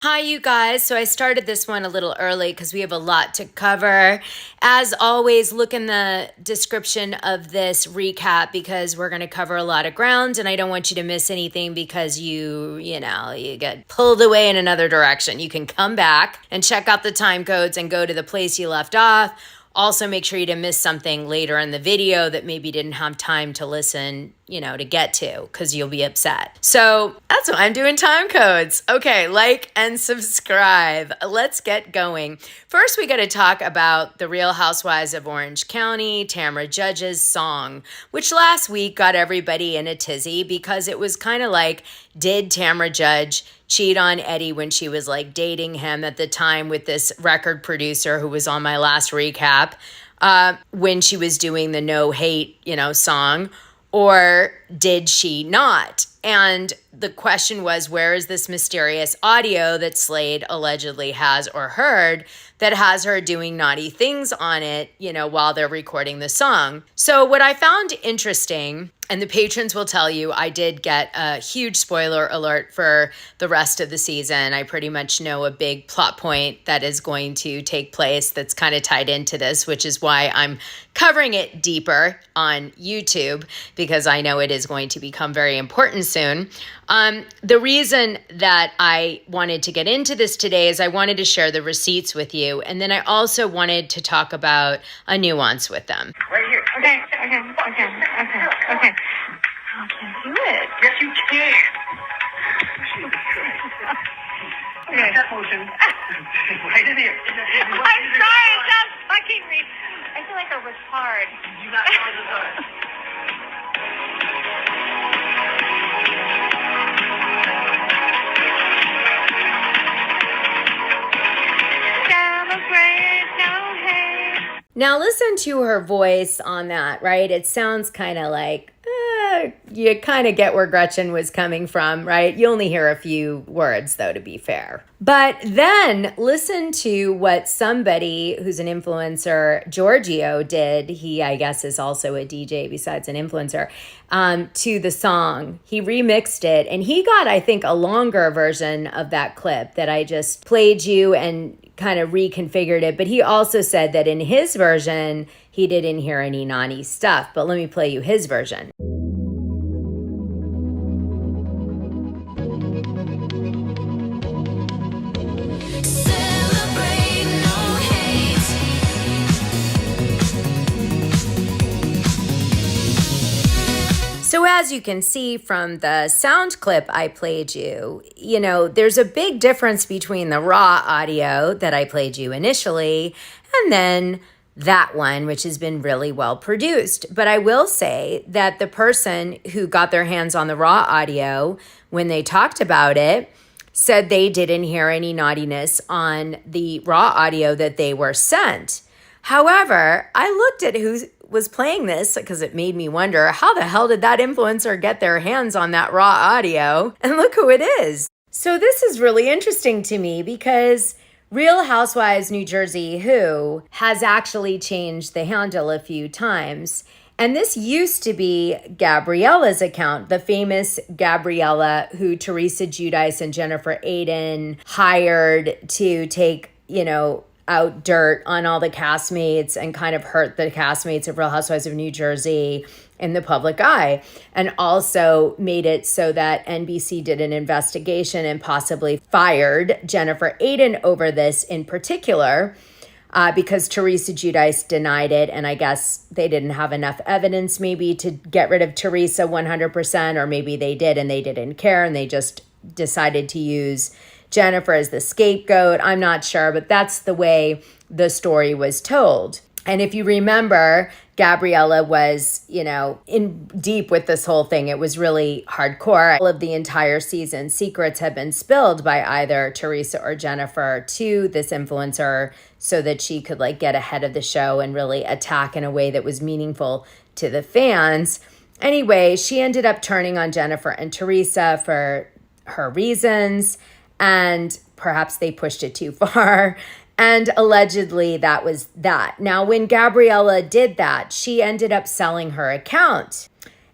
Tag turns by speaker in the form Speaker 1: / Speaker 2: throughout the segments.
Speaker 1: Hi, you guys. So I started this one a little early because we have a lot to cover. As always, look in the description of this recap because we're going to cover a lot of ground and I don't want you to miss anything because you get pulled away in another direction. You can come back and check out the time codes and go to the place you left off. Also, make sure you didn't miss something later in the video that maybe didn't have time to listen, to get to, because you'll be upset. So that's why I'm doing time codes. Okay, like and subscribe. Let's get going. First, we got to talk about the Real Housewives of Orange County, Tamra Judge's song, which last week got everybody in a tizzy because it was kind of like, did Tamra Judge cheat on Eddie when she was like dating him at the time with this record producer who was on my last recap when she was doing the No Hate, song, or did she not? And the question was, where is this mysterious audio that Slade allegedly has or heard that has her doing naughty things on it, while they're recording the song? So what I found interesting, and the patrons will tell you, I did get a huge spoiler alert for the rest of the season. I pretty much know a big plot point that is going to take place that's kind of tied into this, which is why I'm covering it deeper on YouTube, because I know it is going to become very important soon. The reason that I wanted to get into this today is I wanted to share the receipts with you, and then I also wanted to talk about a nuance with them.
Speaker 2: Right here. Okay. I can't do it. Yes, you can. Okay. That motion. Right in here. I'm sorry, stop fucking me. I feel like a retard. You got all the time.
Speaker 1: Now listen to her voice on that, right? It sounds kind of like, you kind of get where Gretchen was coming from, right? You only hear a few words, though, to be fair. But then listen to what somebody who's an influencer, Giorgio, did. He, I guess, is also a DJ besides an influencer, to the song. He remixed it, and he got, I think, a longer version of that clip that I just played you and kind of reconfigured it. But he also said that in his version, he didn't hear any naughty stuff. But let me play you his version. So as you can see from the sound clip I played you, there's a big difference between the raw audio that I played you initially and then that one, which has been really well produced. But I will say that the person who got their hands on the raw audio when they talked about it said they didn't hear any naughtiness on the raw audio that they were sent. However, I looked at who was playing this because it made me wonder, how the hell did that influencer get their hands on that raw audio? And look who it is. So this is really interesting to me because Real Housewives New Jersey Who has actually changed the handle a few times. And this used to be Gabriella's account, the famous Gabriella who Teresa Giudice and Jennifer Aydin hired to take, out dirt on all the castmates and kind of hurt the castmates of Real Housewives of New Jersey in the public eye, and also made it so that NBC did an investigation and possibly fired Jennifer Aydin over this in particular because Teresa Giudice denied it, and I guess they didn't have enough evidence maybe to get rid of Teresa 100%, or maybe they did and they didn't care and they just decided to use Jennifer as the scapegoat. I'm not sure, but that's the way the story was told. And if you remember, Gabriella was, in deep with this whole thing. It was really hardcore. All of the entire season, secrets have been spilled by either Teresa or Jennifer to this influencer so that she could get ahead of the show and really attack in a way that was meaningful to the fans. Anyway, she ended up turning on Jennifer and Teresa for her reasons. And perhaps they pushed it too far. And allegedly that was that. Now, when Gabriella did that, she ended up selling her account.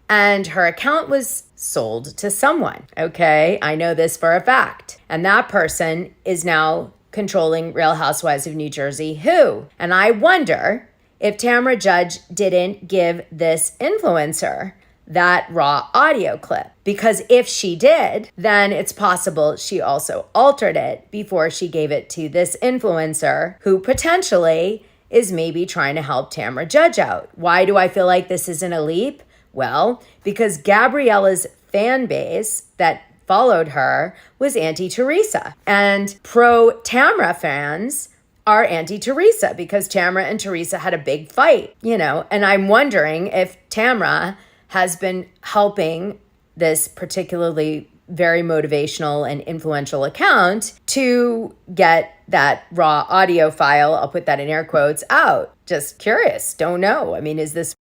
Speaker 1: And her account was sold to someone, okay? I know this for a fact. And that person is now controlling Real Housewives of New Jersey who? And I wonder if Tamra Judge didn't give this influencer that raw audio clip. Because if she did, then it's possible she also altered it before she gave it to this influencer who potentially is maybe trying to help Tamra Judge out. Why do I feel like this isn't a leap? Well, because Gabriella's fan base that followed her was anti-Teresa. And pro-Tamra fans are anti-Teresa because Tamra and Teresa had a big fight, and I'm wondering if Tamra has been helping this particularly very motivational and influential account to get that raw audio file, I'll put that in air quotes, out. Just curious, don't know. I mean, is this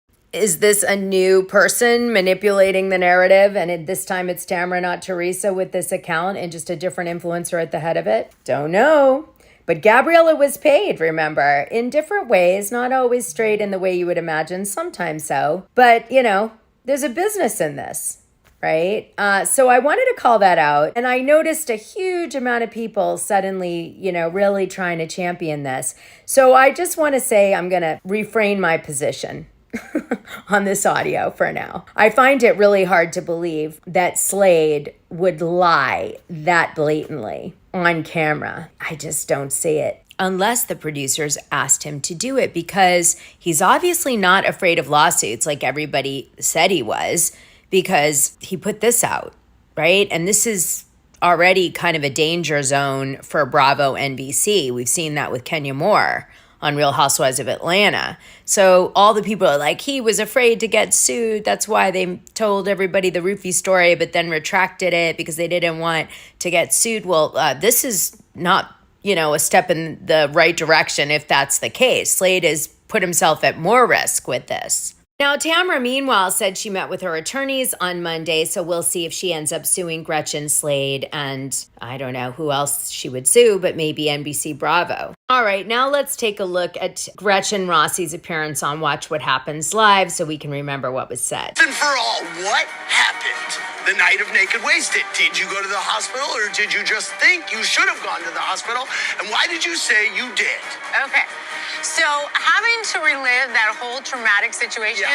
Speaker 1: a new person manipulating the narrative and this time it's Tamra, not Teresa with this account and just a different influencer at the head of it? Don't know. But Gabriella was paid, remember, in different ways, not always straight in the way you would imagine, sometimes so. But, there's a business in this, right? So I wanted to call that out. And I noticed a huge amount of people suddenly, really trying to champion this. So I just want to say I'm going to refrain my position on this audio for now. I find it really hard to believe that Slade would lie that blatantly on camera. I just don't see it. Unless the producers asked him to do it, because he's obviously not afraid of lawsuits like everybody said he was, because he put this out, right? And this is already kind of a danger zone for Bravo NBC. We've seen that with Kenya Moore on Real Housewives of Atlanta. So all the people are like, he was afraid to get sued. That's why they told everybody the roofie story, but then retracted it because they didn't want to get sued. Well, this is not a step in the right direction if that's the case. Slade has put himself at more risk with this. Now, Tamra, meanwhile, said she met with her attorneys on Monday, so we'll see if she ends up suing Gretchen, Slade, and I don't know who else she would sue, but maybe NBC Bravo. All right, now let's take a look at Gretchen Rossi's appearance on Watch What Happens Live so we can remember what was said.
Speaker 3: And for all, what happened the night of Naked Wasted? Did you go to the hospital, or did you just think you should have gone to the hospital? And why did you say you did?
Speaker 2: Okay. So having to relive that whole traumatic situation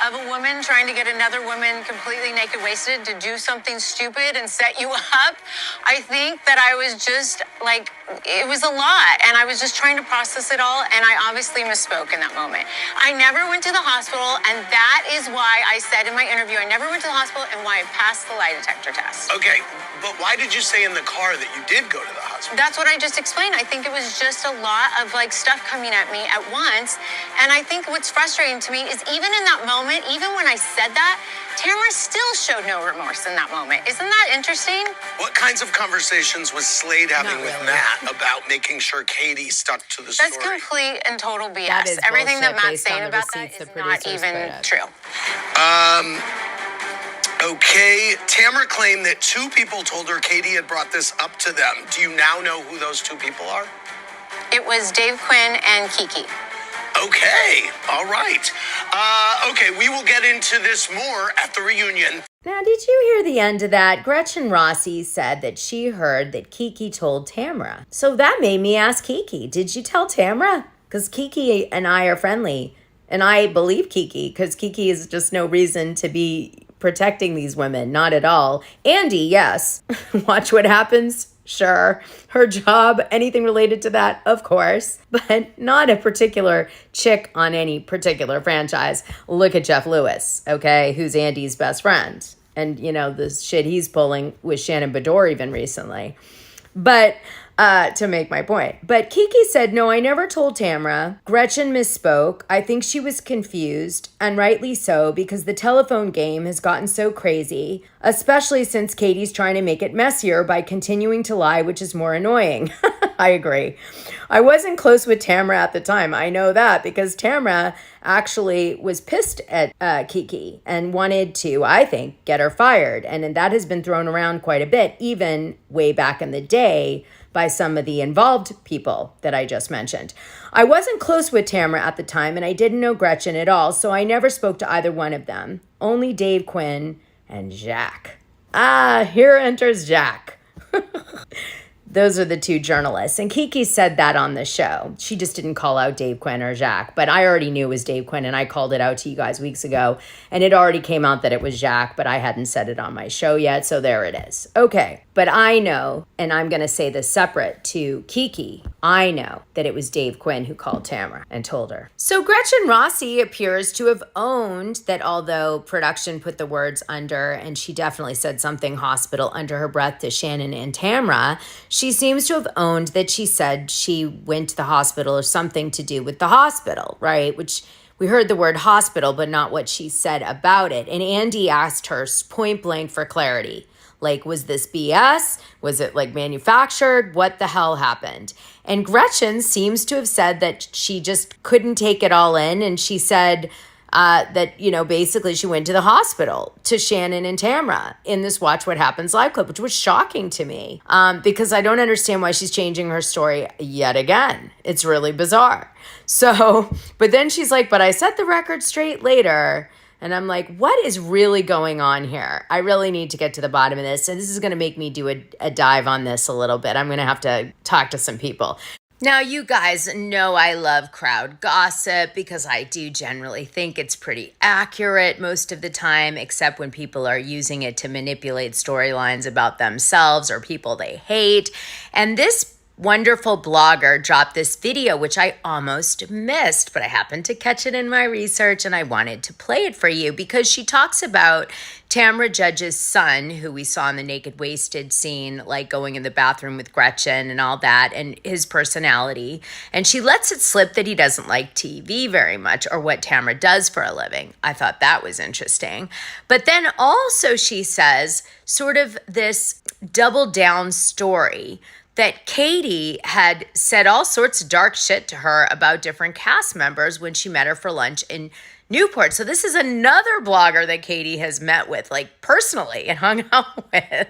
Speaker 2: of a woman trying to get another woman completely naked wasted to do something stupid and set you up, I think that I was just like, it was a lot. And I was just trying to process it all. And I obviously misspoke in that moment. I never went to the hospital. And that is why I said in my interview, I never went to the hospital and why I passed the lie detector test.
Speaker 3: Okay, but why did you say in the car that you did go to the hospital?
Speaker 2: That's what I just explained. I think it was just a lot of stuff coming at me at once. And I think what's frustrating to me is even in that moment, even when I said that, Tamra still showed no remorse in that moment. Isn't that interesting?
Speaker 3: What kinds of conversations was Slade having with Matt about making sure Katie stuck to the story?
Speaker 2: That's complete and total BS. Everything that Matt's saying about that is not even true.
Speaker 3: Okay, Tamra claimed that two people told her Katie had brought this up to them. Do you now know who those two people are?
Speaker 2: It was Dave Quinn and Kiki.
Speaker 3: Okay, all right. Okay, we will get into this more at the reunion.
Speaker 1: Now, did you hear the end of that? Gretchen Rossi said that she heard that Kiki told Tamra. So that made me ask Kiki, did you tell Tamra? Because Kiki and I are friendly. And I believe Kiki, because Kiki is just no reason to be protecting these women. Not at all. Andy, yes. Watch What Happens. Sure. Her job, anything related to that, of course, but not a particular chick on any particular franchise. Look at Jeff Lewis, okay, who's Andy's best friend. And, the shit he's pulling with Shannon Beador even recently. But to make my point. But Kiki said, no, I never told Tamra. Gretchen misspoke. I think she was confused, and rightly so, because the telephone game has gotten so crazy, especially since Katie's trying to make it messier by continuing to lie, which is more annoying. I agree. I wasn't close with Tamra at the time. I know that because Tamra actually was pissed at Kiki and wanted to, I think, get her fired. And that has been thrown around quite a bit, even way back in the day, by some of the involved people that I just mentioned. I wasn't close with Tamra at the time, and I didn't know Gretchen at all, so I never spoke to either one of them. Only Dave Quinn and Jack. Ah, here enters Jack. Those are the two journalists. And Kiki said that on the show. She just didn't call out Dave Quinn or Jack. But I already knew it was Dave Quinn, and I called it out to you guys weeks ago. And it already came out that it was Jack, but I hadn't said it on my show yet. So there it is. Okay. But I know, and I'm going to say this separate to Kiki, I know that it was Dave Quinn who called Tamra and told her. So Gretchen Rossi appears to have owned that although production put the words under, and she definitely said something hospital under her breath to Shannon and Tamra, she seems to have owned that she said she went to the hospital or something to do with the hospital, right? Which we heard the word hospital, but not what she said about it. And Andy asked her point blank for clarity. Like, was this BS? Was it like manufactured? What the hell happened? And Gretchen seems to have said that she just couldn't take it all in. And she said that, basically she went to the hospital to Shannon and Tamra in this Watch What Happens live clip, which was shocking to me because I don't understand why she's changing her story yet again. It's really bizarre. So, but then she's like, but I set the record straight later. And I'm like, what is really going on here? I really need to get to the bottom of this. And this is going to make me do a dive on this a little bit. I'm going to have to talk to some people. Now, you guys know I love crowd gossip because I do generally think it's pretty accurate most of the time, except when people are using it to manipulate storylines about themselves or people they hate. And this wonderful blogger dropped this video, which I almost missed, but I happened to catch it in my research and I wanted to play it for you because she talks about Tamra Judge's son, who we saw in the naked wasted scene, like going in the bathroom with Gretchen and all that, and his personality. And she lets it slip that he doesn't like TV very much or what Tamra does for a living. I thought that was interesting. But then also she says sort of this double down story that Katie had said all sorts of dark shit to her about different cast members when she met her for lunch in Newport. So this is another blogger that Katie has met with, like personally, and hung out with.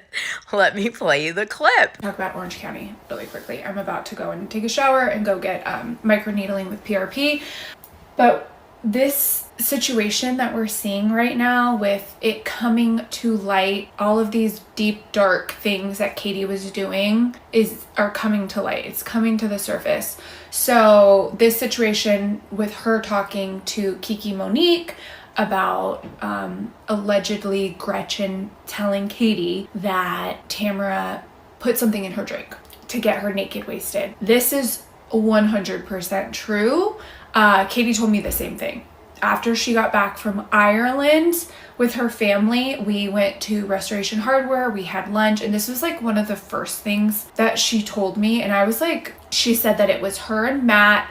Speaker 1: Let me play you the clip.
Speaker 4: Talk about Orange County really quickly. I'm about to go and take a shower and go get microneedling with PRP. But this situation that we're seeing right now with it coming to light, all of these deep dark things that Katie was doing are coming to light. It's coming to the surface. So this situation with her talking to Kiki Monique about allegedly Gretchen telling Katie that Tamra put something in her drink to get her naked wasted. This is 100% true. Katie told me the same thing. After she got back from Ireland with her family, we went to Restoration Hardware, we had lunch, and this was like one of the first things that she told me. And I was like, she said that it was her and Matt,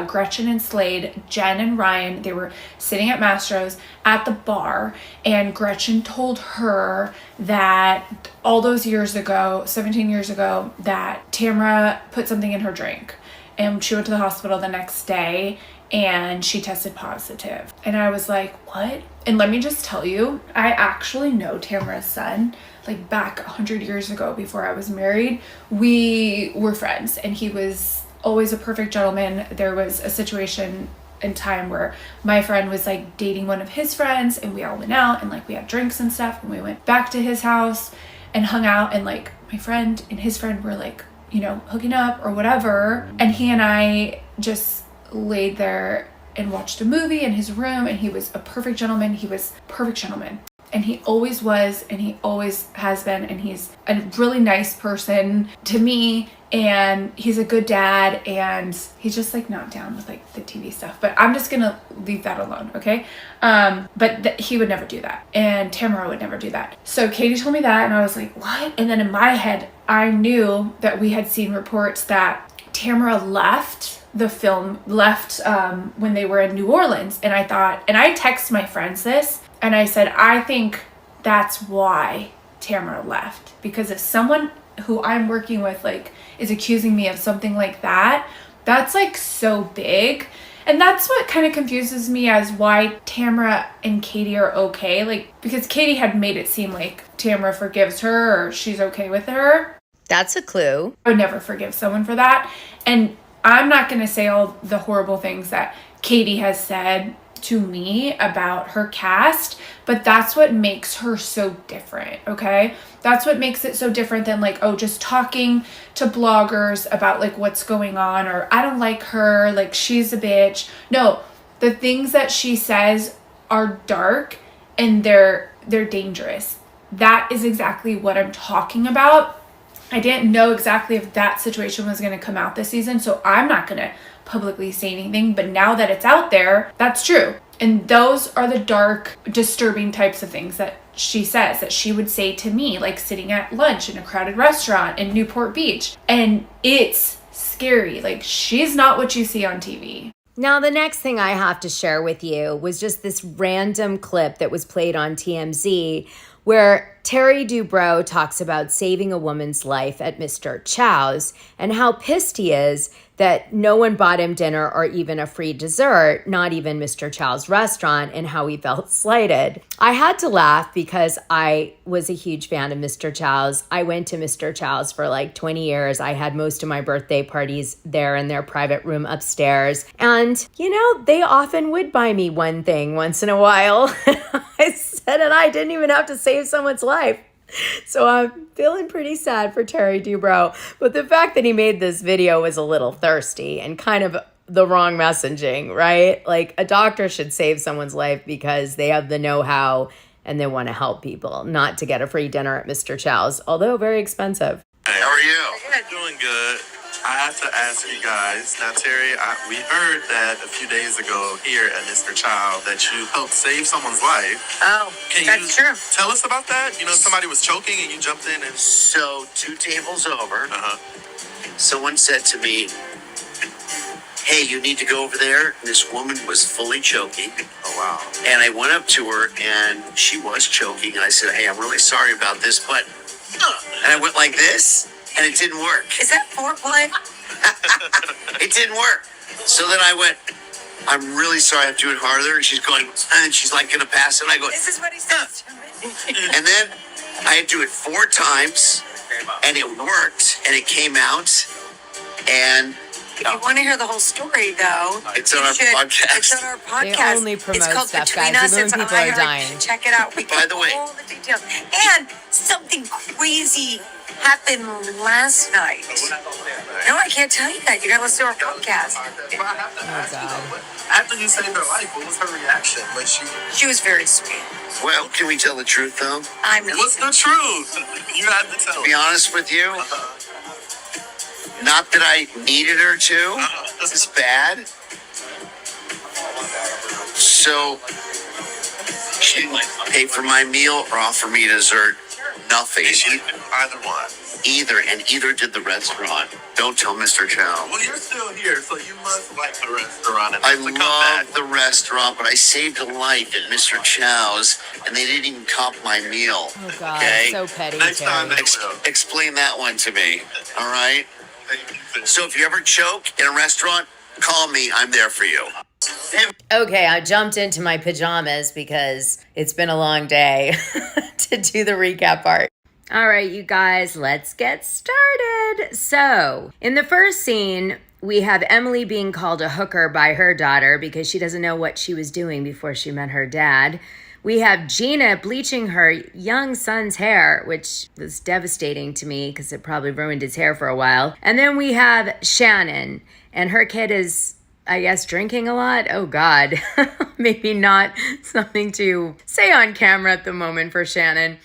Speaker 4: Gretchen and Slade, Jen and Ryan, they were sitting at Mastro's at the bar, and Gretchen told her that all those years ago, 17 years ago, that Tamra put something in her drink. And she went to the hospital the next day and she tested positive. And I was like, what? And let me just tell you, I actually know Tamra's son, like back 100 years ago before I was married. We were friends and he was always a perfect gentleman. There was a situation in time where my friend was like dating one of his friends and we all went out and like we had drinks and stuff and we went back to his house and hung out and like my friend and his friend were like, hooking up or whatever. And he and I just laid there and watched a movie in his room, and he was a perfect gentleman. He was a perfect gentleman. And he always was, and he always has been, and he's a really nice person to me, and he's a good dad, and he's just like not down with like the TV stuff. But I'm just gonna leave that alone, okay? But he would never do that, and Tamara would never do that. So Katie told me that, and I was like, what? And then in my head, I knew that we had seen reports that Tamara left when they were in New Orleans. And I thought, and I text my friends this, and I said, I think that's why Tamra left. Because if someone who I'm working with like is accusing me of something like that, that's like so big. And that's what kind of confuses me as why Tamra and Katie are okay. Like, because Katie had made it seem like Tamra forgives her or she's okay with her.
Speaker 1: That's a clue.
Speaker 4: I would never forgive someone for that. And I'm not going to say all the horrible things that Katie has said to me about her cast, but that's what makes her so different, okay? That's what makes it so different than like, oh, just talking to bloggers about like what's going on, or I don't like her, like she's a bitch. No, the things that she says are dark and they're dangerous. That is exactly what I'm talking about. I didn't know exactly if that situation was going to come out this season, so I'm not going to publicly say anything, but now that it's out there, that's true. And those are the dark, disturbing types of things that she says, that she would say to me, like sitting at lunch in a crowded restaurant in Newport Beach. And it's scary. Like, she's not what you see on TV.
Speaker 1: Now, the next thing I have to share with you was just this random clip that was played on TMZ where Terry Dubrow talks about saving a woman's life at Mr. Chow's and how pissed he is that no one bought him dinner or even a free dessert, not even Mr. Chow's restaurant, and how he felt slighted. I had to laugh because I was a huge fan of Mr. Chow's. I went to Mr. Chow's for like 20 years. I had most of my birthday parties there in their private room upstairs. And, you know, they often would buy me one thing once in a while. I said, and I didn't even have to save someone's life. So I'm feeling pretty sad for Terry Dubrow. But the fact that he made this video was a little thirsty and kind of the wrong messaging, right? Like, a doctor should save someone's life because they have the know-how and they want to help people, not to get a free dinner at Mr. Chow's, although very expensive.
Speaker 3: Hey, how are you?
Speaker 5: Doing good. I have to ask you guys. Now, Terry, we heard that a few days ago here at Mr. Chow that you helped save someone's life.
Speaker 2: Oh, that's true.
Speaker 5: Tell us about that? You know, somebody was choking and you jumped in and...
Speaker 3: So, 2 tables over, someone said to me, hey, you need to go over there. And this woman was fully choking.
Speaker 5: Oh, wow.
Speaker 3: And I went up to her and she was choking. And I said, hey, I'm really sorry about this, but... And I went like this. And it didn't work.
Speaker 2: Is that foreplay?
Speaker 3: It didn't work. So then I went, I'm really sorry, I have to do it harder. And she's going, and she's like going to pass it. And I go,
Speaker 2: This is what he says to me.
Speaker 3: and then I had to do it 4 times. And it worked. And it came out. And
Speaker 2: If you want to hear the whole story, though,
Speaker 3: it's on our podcast.
Speaker 2: It's on our podcast.
Speaker 1: They only promote
Speaker 2: it's called
Speaker 1: stuff,
Speaker 2: Between
Speaker 1: guys,
Speaker 2: Us.
Speaker 1: even
Speaker 2: It's
Speaker 1: when
Speaker 2: on
Speaker 1: people are
Speaker 2: iHeart.
Speaker 1: dying.
Speaker 2: Check it out. We
Speaker 3: By the way,
Speaker 2: all the details. And something crazy happened last night. No, I can't tell you that. You gotta listen to our podcast.
Speaker 5: After you saved her life, what was her reaction when
Speaker 2: She was very sweet.
Speaker 3: well, can we tell the truth, though?
Speaker 2: I'm really
Speaker 5: What's the truth? You had to tell
Speaker 3: To be honest with you, not that I needed her to. This is bad. So, she didn't pay for my meal or offer me dessert. Nothing.
Speaker 5: Either one.
Speaker 3: Either did the restaurant. Don't tell Mr. Chow.
Speaker 5: Well, you're still here, so you must like the restaurant. And
Speaker 3: I
Speaker 5: have to come back.
Speaker 3: love the restaurant, but I saved a life at Mr. Chow's, and they didn't even top my meal.
Speaker 1: Oh, God,
Speaker 3: Okay?
Speaker 1: so petty,
Speaker 5: Next time
Speaker 1: Terry.
Speaker 5: they will.
Speaker 3: Explain that one to me, all right?
Speaker 5: Thank you.
Speaker 3: So if you ever choke in a restaurant, call me. I'm there for you.
Speaker 1: Okay, I jumped into my pajamas because it's been a long day to do the recap part. All right, you guys, let's get started. So, in the first scene, we have Emily being called a hooker by her daughter because she doesn't know what she was doing before she met her dad. We have Gina bleaching her young son's hair, which was devastating to me because it probably ruined his hair for a while. And then we have Shannon, and her kid is, I guess, drinking a lot. Oh, God. Maybe not something to say on camera at the moment for Shannon.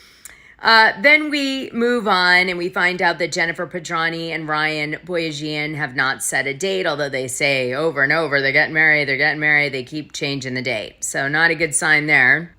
Speaker 1: Then we move on and we find out that Jennifer Pedranti and Ryan Boyajian have not set a date, although they say over and over they're getting married. They keep changing the date. So not a good sign there.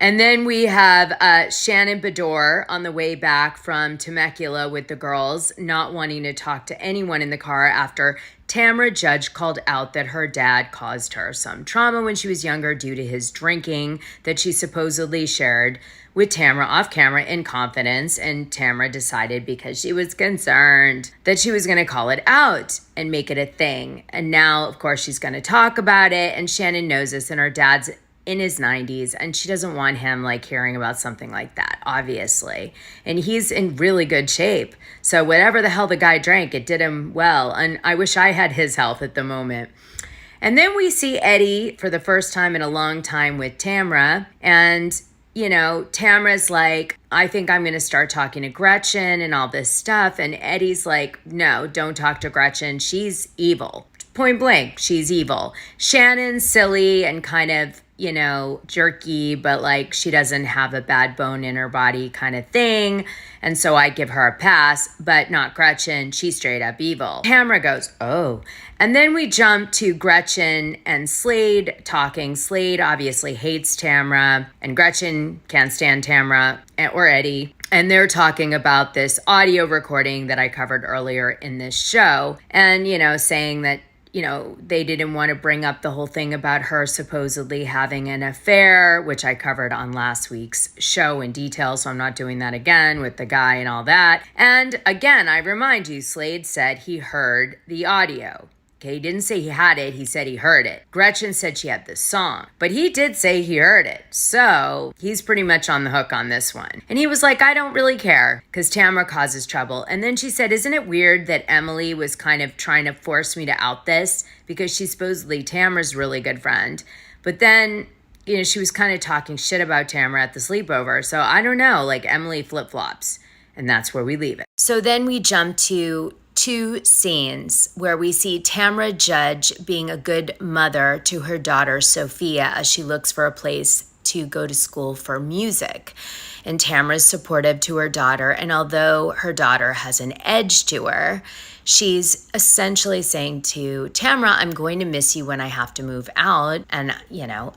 Speaker 1: And then we have Shannon Beador on the way back from Temecula with the girls, not wanting to talk to anyone in the car after Tamra Judge called out that her dad caused her some trauma when she was younger due to his drinking that she supposedly shared with Tamra off camera in confidence. And Tamra decided, because she was concerned, that she was going to call it out and make it a thing. And now, of course, she's going to talk about it. And Shannon knows this, and her dad's in his 90s, and she doesn't want him like hearing about something like that, obviously. And he's in really good shape. So whatever the hell the guy drank, it did him well. And I wish I had his health at the moment. And then we see Eddie for the first time in a long time with Tamra. And, Tamra's like, I think I'm going to start talking to Gretchen and all this stuff. And Eddie's like, no, don't talk to Gretchen. She's evil. Point blank, she's evil. Shannon's silly and kind of, jerky, but like she doesn't have a bad bone in her body kind of thing. And so I give her a pass, but not Gretchen. She's straight up evil. Tamra goes, oh. And then we jump to Gretchen and Slade talking. Slade obviously hates Tamra, and Gretchen can't stand Tamra or Eddie. And they're talking about this audio recording that I covered earlier in this show. And, saying that they didn't want to bring up the whole thing about her supposedly having an affair, which I covered on last week's show in detail, so I'm not doing that again with the guy and all that. And again, I remind you, Slade said he heard the audio. Okay, he didn't say he had it, he said he heard it. Gretchen said she had the song, but he did say he heard it. So he's pretty much on the hook on this one. And he was like, I don't really care, because Tamra causes trouble. And then she said, isn't it weird that Emily was kind of trying to force me to out this, because she's supposedly Tamra's really good friend. But then, she was kind of talking shit about Tamra at the sleepover. So I don't know, like Emily flip-flops. And that's where we leave it. So then we jump to 2 scenes where we see Tamra Judge being a good mother to her daughter Sophia as she looks for a place to go to school for music. And Tamra's supportive to her daughter, and although her daughter has an edge to her, she's essentially saying to Tamra, I'm going to miss you when I have to move out. And,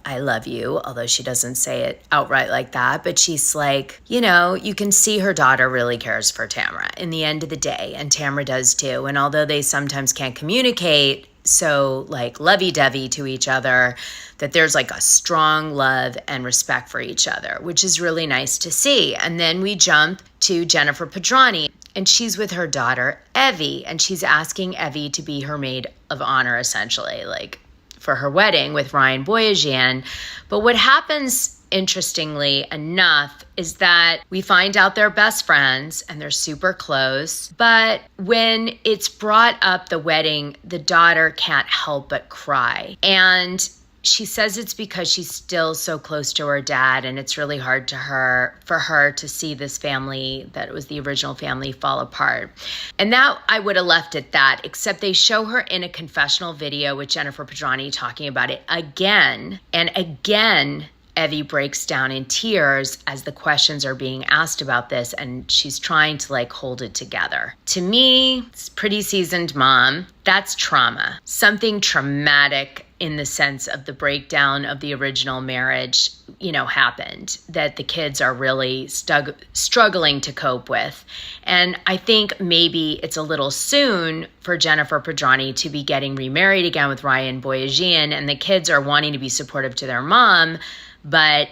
Speaker 1: I love you, although she doesn't say it outright like that. But she's like, you can see her daughter really cares for Tamra in the end of the day. And Tamra does too. And although they sometimes can't communicate so like lovey-dovey to each other, that there's like a strong love and respect for each other, which is really nice to see. And then we jump to Jennifer Pedranti. And she's with her daughter, Evie, and she's asking Evie to be her maid of honor, essentially, like for her wedding with Ryan Boyajian. But what happens, interestingly enough, is that we find out they're best friends and they're super close. But when it's brought up, the wedding, the daughter can't help but cry. And she says it's because she's still so close to her dad, and it's really hard for her to see this family that was the original family fall apart. And that I would have left at that, except they show her in a confessional video with Jennifer Pedranti talking about it again and again. Evie breaks down in tears as the questions are being asked about this, and she's trying to like hold it together. To me, it's pretty seasoned mom. That's trauma. Something traumatic in the sense of the breakdown of the original marriage, happened that the kids are really struggling to cope with. And I think maybe it's a little soon for Jennifer Pedranti to be getting remarried again with Ryan Boyajian, and the kids are wanting to be supportive to their mom, but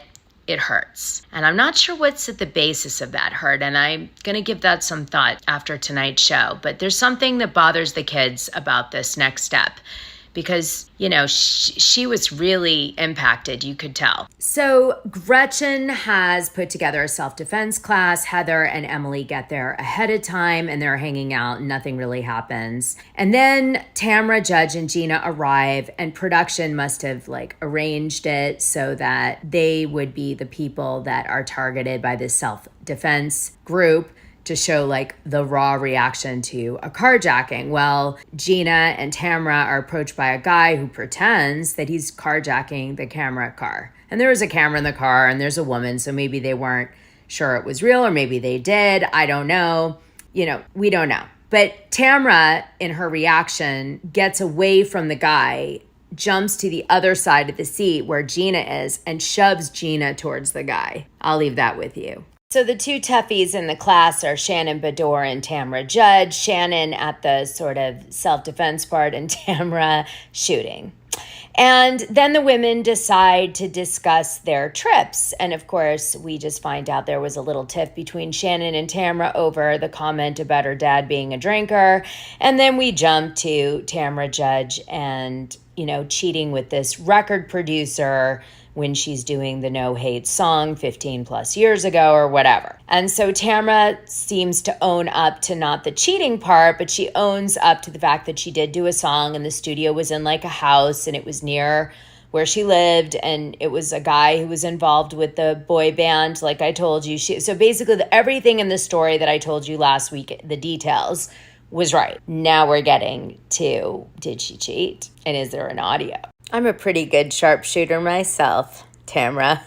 Speaker 1: it hurts. And I'm not sure what's at the basis of that hurt, and I'm going to give that some thought after tonight's show. But there's something that bothers the kids about this next step, because, she was really impacted, you could tell. So Gretchen has put together a self-defense class. Heather and Emily get there ahead of time, and they're hanging out, and nothing really happens. And then Tamra Judge and Gina arrive, and production must have arranged it so that they would be the people that are targeted by this self-defense group to show the raw reaction to a carjacking. Well, Gina and Tamra are approached by a guy who pretends that he's carjacking the camera car. And there is a camera in the car, and there's a woman, so maybe they weren't sure it was real, or maybe they did. I don't know. We don't know. But Tamra, in her reaction, gets away from the guy, jumps to the other side of the seat where Gina is, and shoves Gina towards the guy. I'll leave that with you. So the 2 toughies in the class are Shannon Beador and Tamra Judge. Shannon at the sort of self-defense part, and Tamra shooting. And then the women decide to discuss their trips. And of course, we just find out there was a little tiff between Shannon and Tamra over the comment about her dad being a drinker. And then we jump to Tamra Judge and, cheating with this record producer when she's doing the No Hate song 15 plus years ago or whatever. And so Tamra seems to own up to not the cheating part, but she owns up to the fact that she did do a song and the studio was in like a house and it was near where she lived, and it was a guy who was involved with the boy band, like I told you. So basically everything in the story that I told you last week, the details, was right. Now we're getting to, did she cheat? And is there an audio? I'm a pretty good sharpshooter myself, Tamra.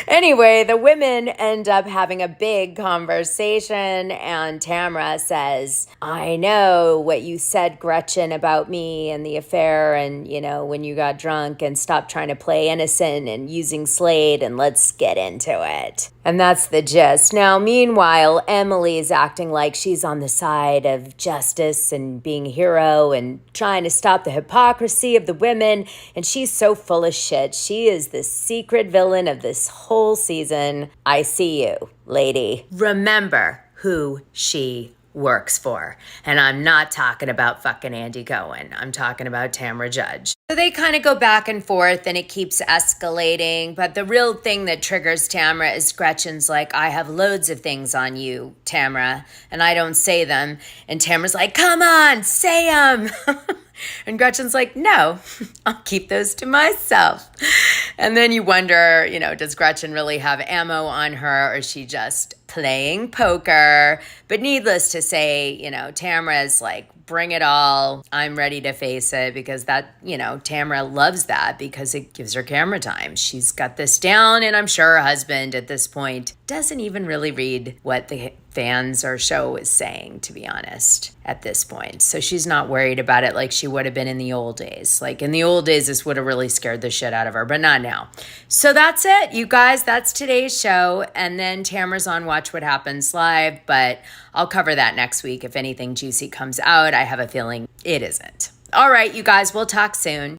Speaker 1: Anyway, the women end up having a big conversation, and Tamra says, I know what you said, Gretchen, about me and the affair, and, you know, when you got drunk, and stop trying to play innocent and using Slade, and let's get into it. And that's the gist. Now, meanwhile, Emily's acting like she's on the side of justice and being a hero and trying to stop the hypocrisy of the women, and she's so full of shit. She is the secret villain of this whole season. I see you, lady. Remember who she works for. And I'm not talking about fucking Andy Cohen. I'm talking about Tamra Judge. So they kind of go back and forth and it keeps escalating. But the real thing that triggers Tamra is Gretchen's like, I have loads of things on you, Tamra, and I don't say them. And Tamra's like, come on, say them. And Gretchen's like, no, I'll keep those to myself. And then you wonder, you know, does Gretchen really have ammo on her, or is she just playing poker? But needless to say, you know, Tamra is like, bring it all. I'm ready to face it, because that, you know, Tamra loves that because it gives her camera time. She's got this down, and I'm sure her husband at this point doesn't even really read what the fans or show is saying, to be honest, at this point. So she's not worried about it like she would have been in the old days. Like in the old days, this would have really scared the shit out of her, but not now. So that's it, you guys. That's today's show. And then Tamra's on Watch What Happens Live, but I'll cover that next week if anything juicy comes out. I have a feeling it isn't. All right, you guys, we'll talk soon.